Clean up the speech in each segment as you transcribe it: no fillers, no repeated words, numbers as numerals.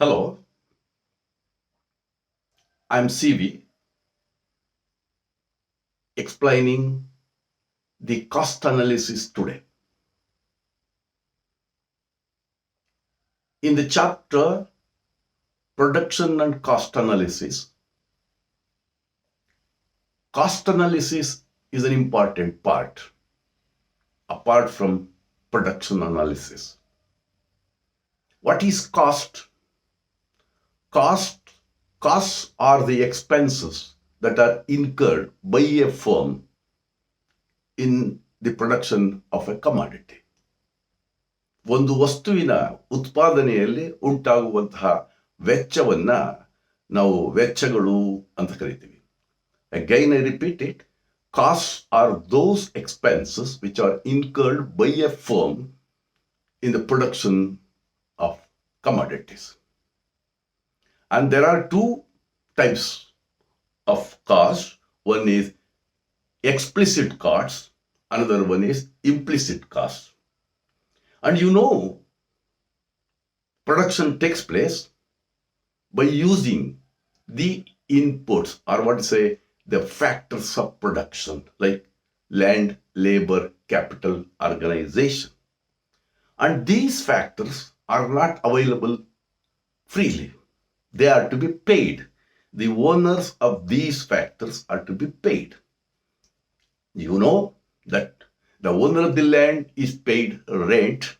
Hello, I'm CV explaining the cost analysis today. In the chapter Production and Cost Analysis, cost analysis is an important part apart from production analysis. What is cost? Costs are the expenses that are incurred by a firm in the production of a commodity. ಒಂದು ವಸ್ತುವಿನ ಉತ್ಪಾದನೆಯಲ್ಲಿ ಉಂಟಾಗುವಂತಹ ವೆಚ್ಚವನ್ನ ನಾವು ವೆಚ್ಚಗಳು ಅಂತ ಕರಿತೀವಿ. Again, I repeat it. Costs are those expenses which are incurred by a firm in the production of commodities. And there are two types of cost. One is explicit costs, another one is implicit costs. And production takes place by using the inputs, or what to say, the factors of production, like land, labor, capital, organization. And these factors are not available freely. They are to be paid. The owners of these factors are to be paid. You know that the owner of the land is paid rent.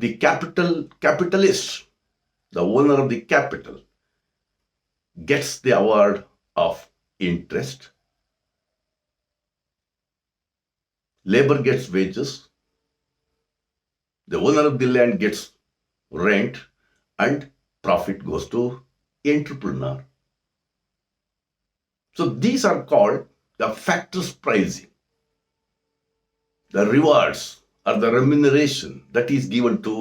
The capitalist, the owner of the capital, gets the award of interest. Labor gets wages. The owner of the land gets rent, and profit goes to entrepreneur. So these are called the factors pricing, the rewards or the remuneration that is given to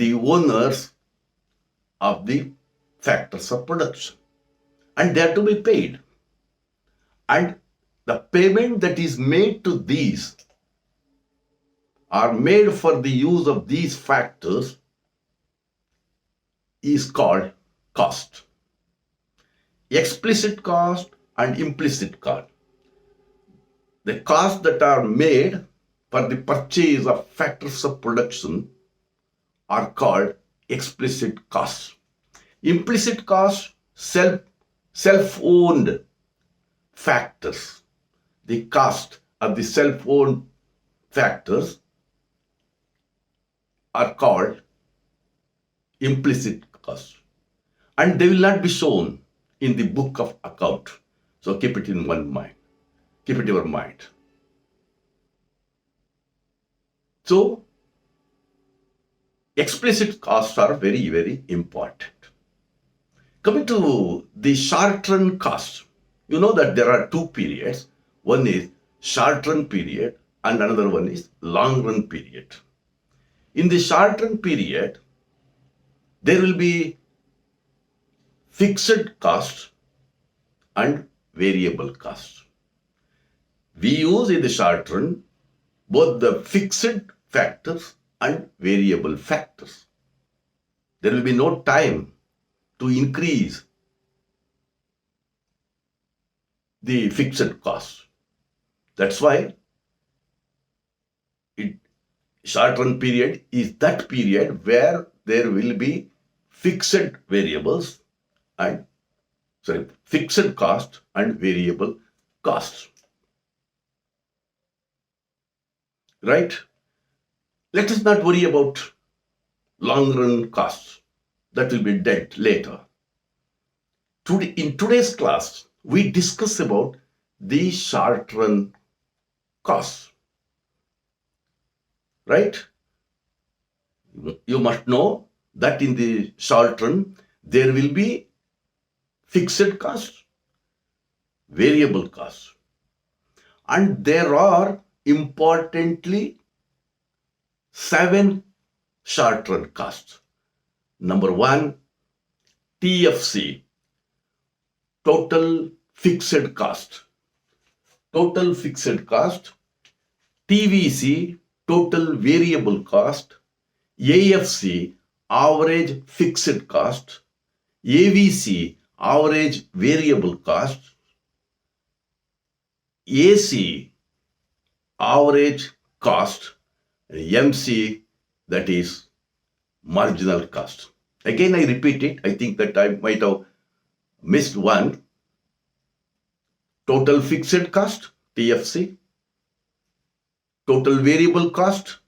the owners of the factors of production. And they are to be paid. And the payment that is made to these are made for the use of these factors is called cost. Explicit cost and implicit cost. The costs that are made for the purchase of factors of production are called explicit costs. Implicit costs, self-owned factors. The cost of the self-owned factors are called implicit costs. And they will not be shown in the book of account. So keep it in mind. Keep it in your mind. So, explicit costs are very, very important. Coming to the short-run costs, you know that there are two periods. One is short-run period and another one is long-run period. In the short-run period, there will be fixed costs and variable costs. We use in the short run both the fixed factors and variable factors. There will be no time to increase the fixed costs. That's why short run period is that period where there will be fixed variables and fixed cost and variable costs. Right? Let us not worry about long-run costs. That will be dealt later. In today's class, we discuss about the short-run costs. Right? You must know that in the short run, there will be fixed costs, variable costs. And there are importantly 7 short-run costs. Number 1, TFC, total fixed cost. Total fixed cost. TVC, total variable cost. AFC, average fixed cost, AVC, average variable cost, AC, average cost, MC, that is marginal cost. Again, I repeat it. I think that I might have missed one. Total fixed cost, TFC. Total variable cost,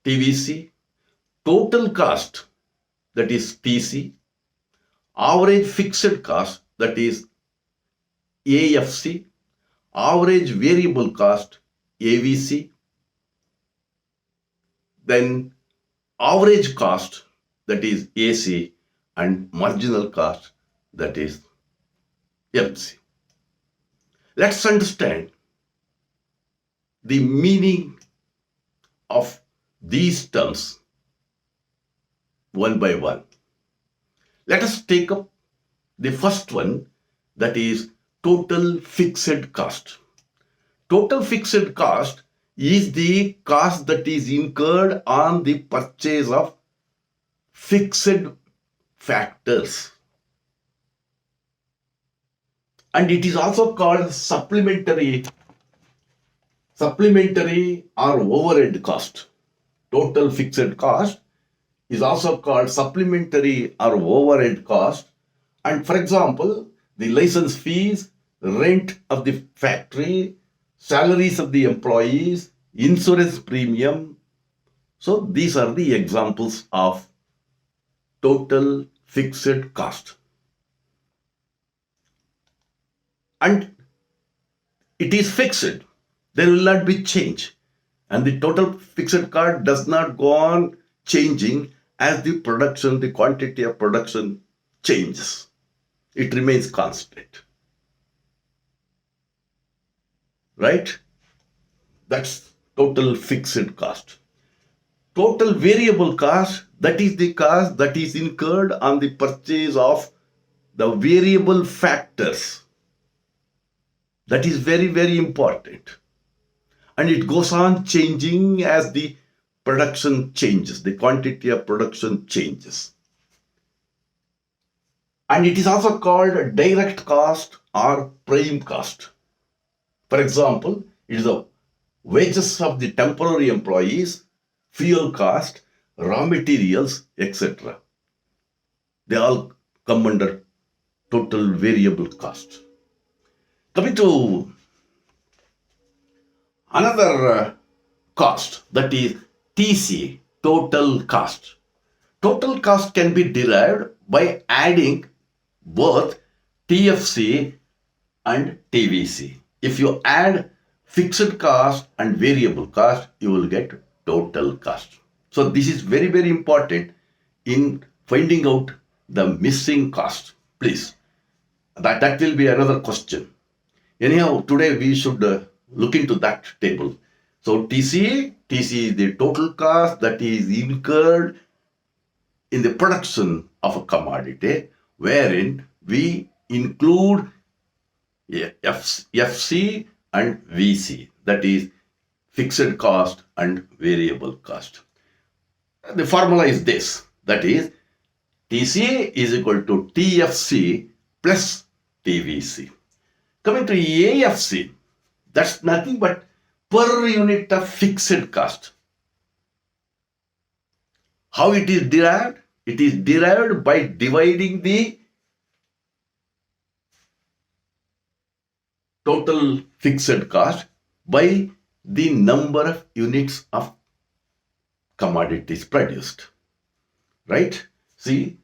TVC. Total cost, that is TC. Average fixed cost, that is AFC. Average variable cost, AVC. Then average cost, that is AC, and marginal cost, that is MC. Let's understand the meaning of these terms one by one. Let us take up the first one, that is total fixed cost. Total fixed cost is the cost that is incurred on the purchase of fixed factors. And it is also called supplementary or overhead cost. Total fixed cost is also called supplementary or overhead cost. And for example, the license fees, rent of the factory, salaries of the employees, insurance premium. So these are the examples of total fixed cost. And it is fixed. There will not be change. And the total fixed cost does not go on changing as the quantity of production changes. It remains constant. Right? That's total fixed cost. Total variable cost, that is the cost that is incurred on the purchase of the variable factors. That is very, very important. And it goes on changing as the production changes, the quantity of production changes. And it is also called direct cost or prime cost. For example, it is the wages of the temporary employees, fuel cost, raw materials, etc. They all come under total variable cost. Coming to another cost, that is TC, total cost. Total cost can be derived by adding both TFC and TVC. If you add fixed cost and variable cost, you will get total cost. So this is very, very important in finding out the missing cost. Please, that will be another question. Anyhow, today we should look into that table. So TC is the total cost that is incurred in the production of a commodity, wherein we include FC and VC, that is fixed cost and variable cost. The formula is this, that is TC is equal to TFC plus TVC. Coming to AFC, that's nothing but per unit of fixed cost. How it is derived? It is derived by dividing the total fixed cost by the number of units of commodities produced. Right? See,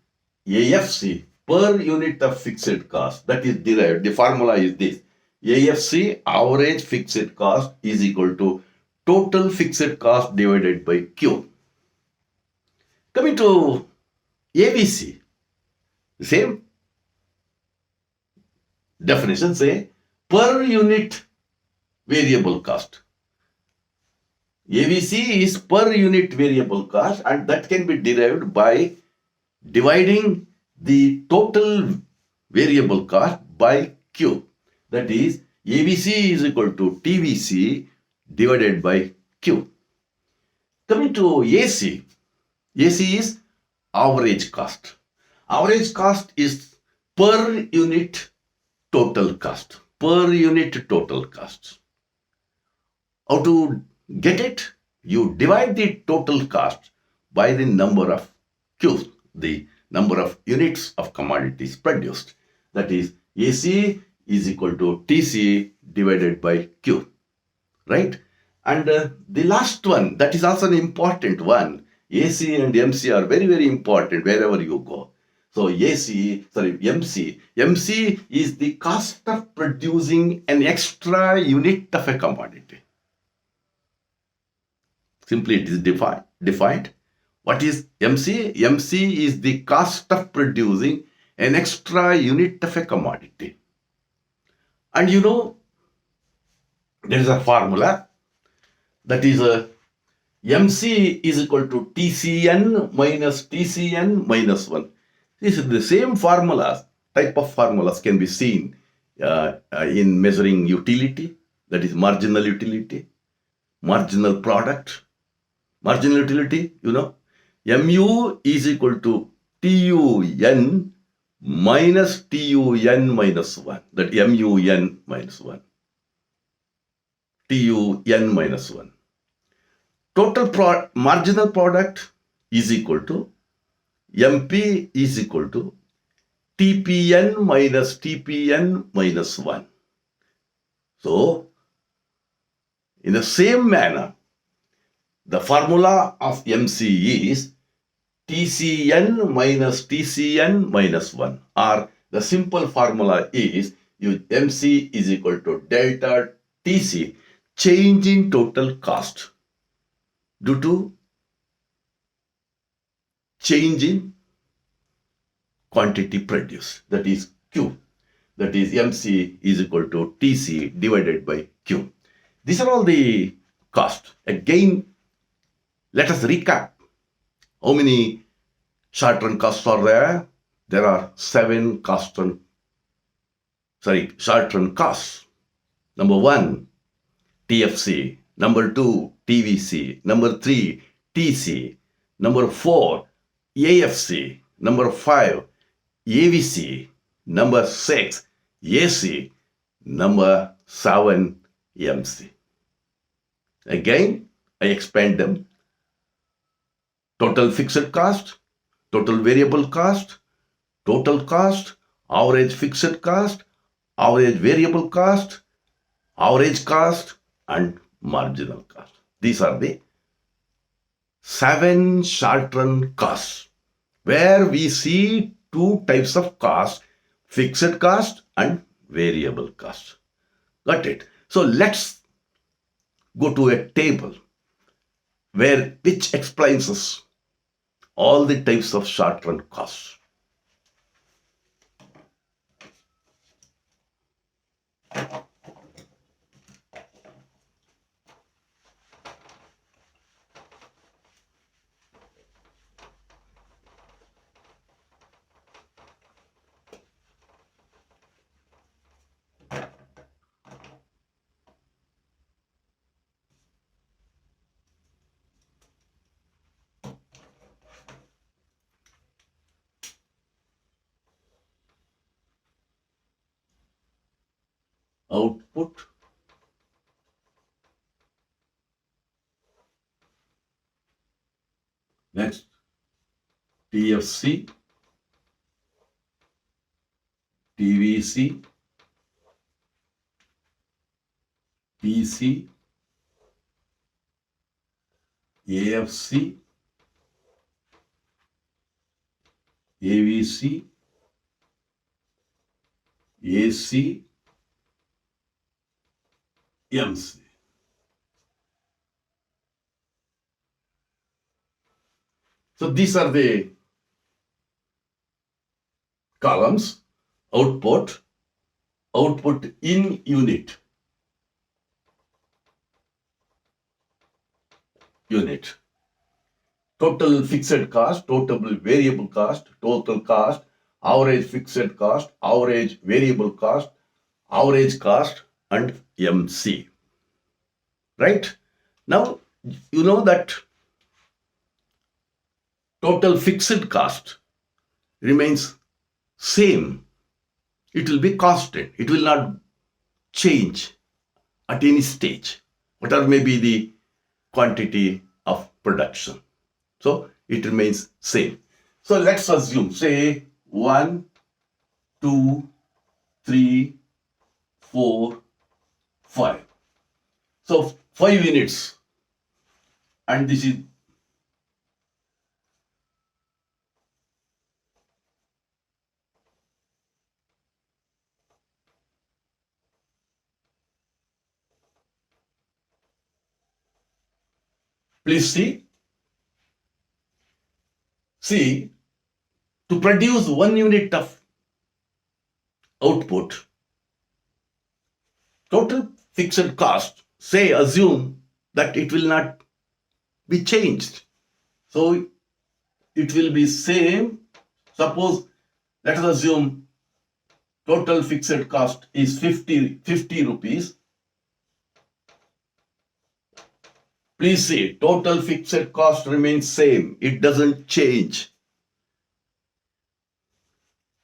AFC, per unit of fixed cost, that is derived. The formula is this. AFC, average fixed cost, is equal to total fixed cost divided by Q. Coming to ABC, the same definition, say per unit variable cost. ABC is per unit variable cost, and that can be derived by dividing the total variable cost by Q. That is, ABC is equal to TVC divided by Q. Coming to AC, AC is average cost. Average cost is per unit total cost. Per unit total cost. How to get it? You divide the total cost by the number of Qs, the number of units of commodities produced. That is, AC is equal to TC divided by Q, right? And the last one, that is also an important one. AC and MC are very, very important wherever you go. So MC is the cost of producing an extra unit of a commodity. Simply it is defined. What is MC? MC is the cost of producing an extra unit of a commodity. And you know, there is a formula that is MC is equal to TCN minus TCN minus 1. This is the same formulas, type of formulas can be seen in measuring utility, that is marginal utility, marginal product. Marginal utility, you know, MU is equal to TUN minus TUN minus 1. That MUN minus 1. TUN minus 1. Total marginal product is equal to MP is equal to TPN minus TPN minus 1. So, in the same manner, the formula of MC is TCN minus TCN minus 1, or the simple formula is MC is equal to delta TC, change in total cost due to change in quantity produced, that is Q. That is MC is equal to TC divided by Q. These are all the costs. Again, let us recap. How many short-run costs are there? There are 7 short-run costs. Number 1, TFC. Number 2, TVC. Number 3, TC. Number 4, AFC. Number 5, AVC. Number 6, AC. Number 7, MC. Again, I expand them. Total fixed cost, total variable cost, total cost, average fixed cost, average variable cost, average cost, and marginal cost. These are the 7 short-run costs, where we see 2 types of cost, fixed cost and variable cost. Got it? So let's go to a table which explains us all the types of short-run costs. Output, next TFC, TVC, TC, AFC, AVC, AC, MC. So these are the columns: output, output in unit, total fixed cost, total variable cost, total cost, average fixed cost, average variable cost, average cost, and MC. Right? Now, you know that total fixed cost remains same. It will be constant. It will not change at any stage, whatever may be the quantity of production. So it remains same. So let's assume, say 1, 2, 3, 4, 5. So 5 units, and this is please see to produce 1 unit of output, total fixed cost, say assume that it will not be changed. So it will be same. Suppose let us assume total fixed cost is 50 rupees. Please see, total fixed cost remains same. It doesn't change.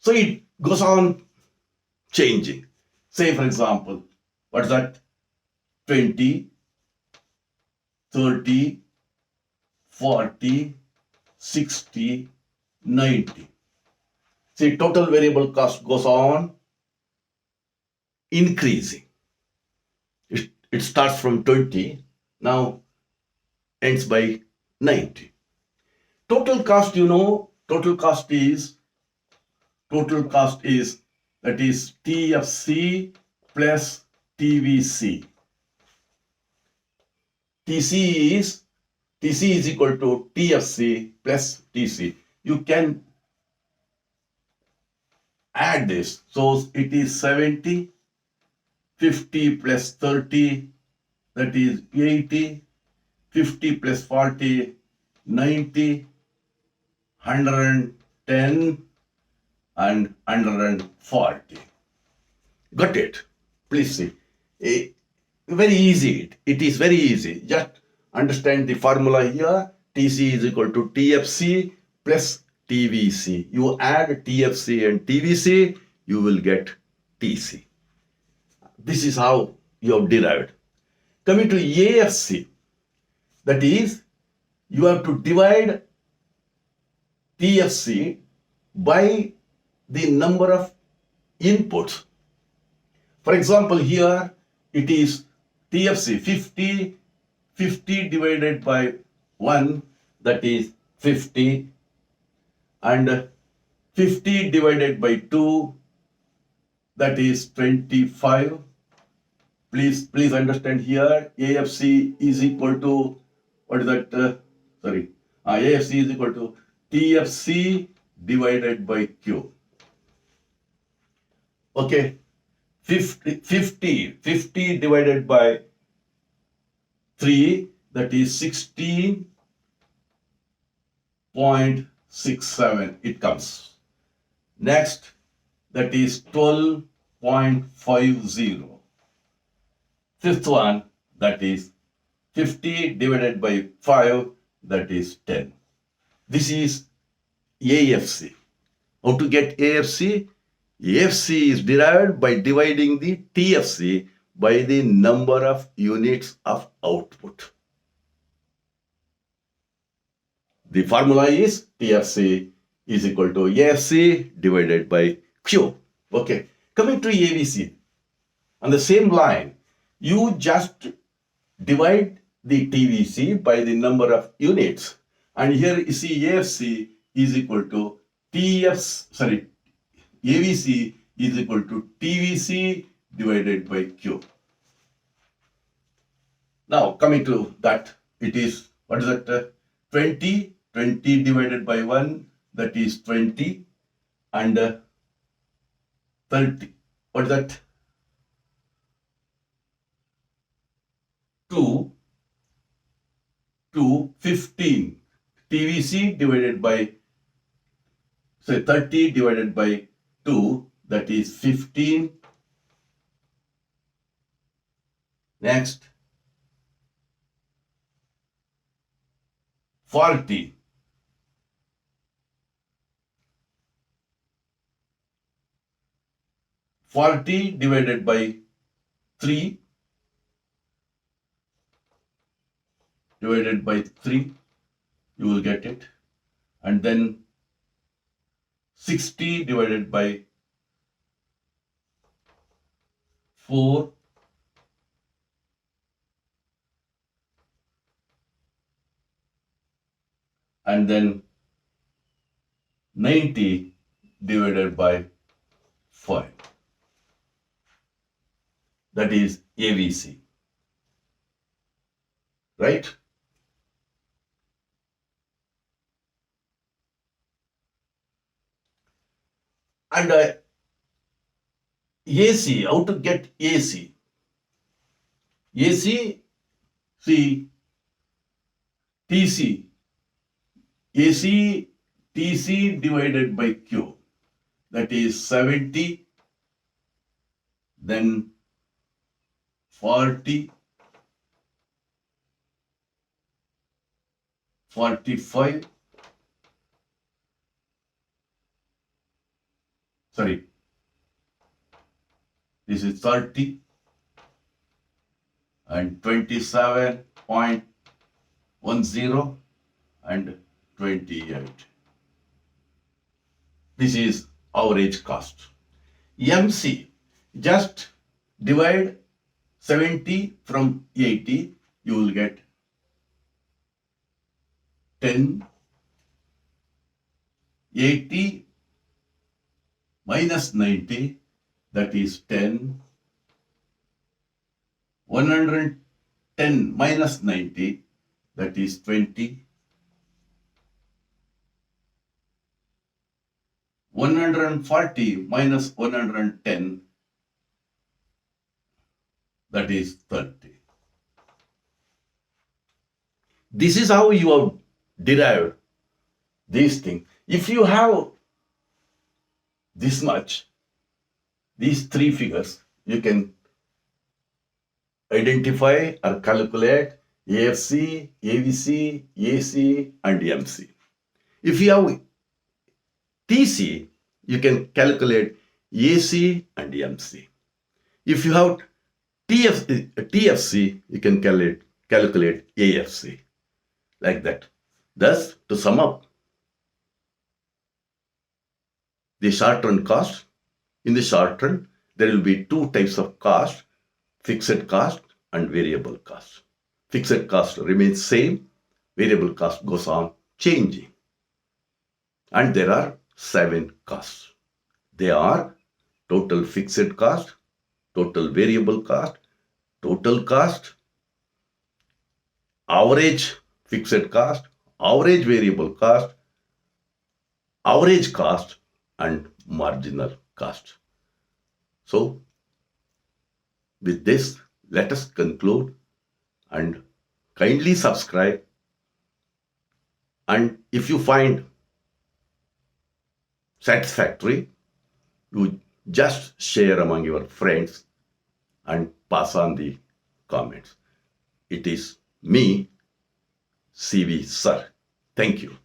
So it goes on changing. Say for example, what's that? 20, 30, 40, 60, 90. See, total variable cost goes on increasing. It starts from 20, now ends by 90. Total cost, total cost is that is TFC plus TVC. TC is equal to TFC plus TC. You can add this. So it is 70, 50 plus 30, that is 80, 50 plus 40, 90, 110, and 140. Got it? Please see. Very easy. It is very easy. Just understand the formula here. TC is equal to TFC plus TVC. You add TFC and TVC, you will get TC. This is how you have derived. Coming to AFC, that is, you have to divide TFC by the number of inputs. For example, here it is TFC 50 divided by 1, that is 50, and 50 divided by 2, that is 25. Please understand here, AFC is equal to, what is that? AFC is equal to TFC divided by Q. Okay, 50 divided by 3, that is 16.67 it comes. Next, that is 12.50. Fifth one, that is 50 divided by 5, that is 10. This is AFC. How to get AFC? AFC is derived by dividing the TFC by the number of units of output. The formula is TFC is equal to AFC divided by Q. Okay, coming to ABC. On the same line, you just divide the TVC by the number of units. And here you see AFC is equal to AVC is equal to TVC divided by Q. Now coming to that, it is, what is that? 20 divided by 1, that is 20, and 30, what is that? 2 to 15. TVC divided by, say 30 divided by 2, that is 15. Next, 40. 40 divided by 3 divided by 3, you will get it. And then 60 divided by 4, and then 90 divided by 5. That is ABC. Right? And AC, how to get AC? AC, see, TC. AC, TC divided by Q. That is 70, then 40, 45, sorry, this is 30 and 27.10 and 28. This is average cost. MC, just divide 70 from 80, you will get 10. 80 minus 90, that is 10. 110 minus 90, that is 20. 140 minus 110, that is 30. This is how you have derived these things. If you have this much, these three figures, you can identify or calculate AFC, AVC, AC, and MC. If you have TC, you can calculate AC and MC. If you have TFC, you can calculate AFC. Like that. Thus, to sum up, the short-run cost, in the short run, there will be two types of cost, fixed cost and variable cost. Fixed cost remains same, variable cost goes on changing. And there are 7 costs. They are total fixed cost, total variable cost, total cost, average fixed cost, average variable cost, average cost, and marginal cost. So, with this, let us conclude and kindly subscribe. And if you find satisfactory, you just share among your friends and pass on the comments. It is me, CV Sir. Thank you.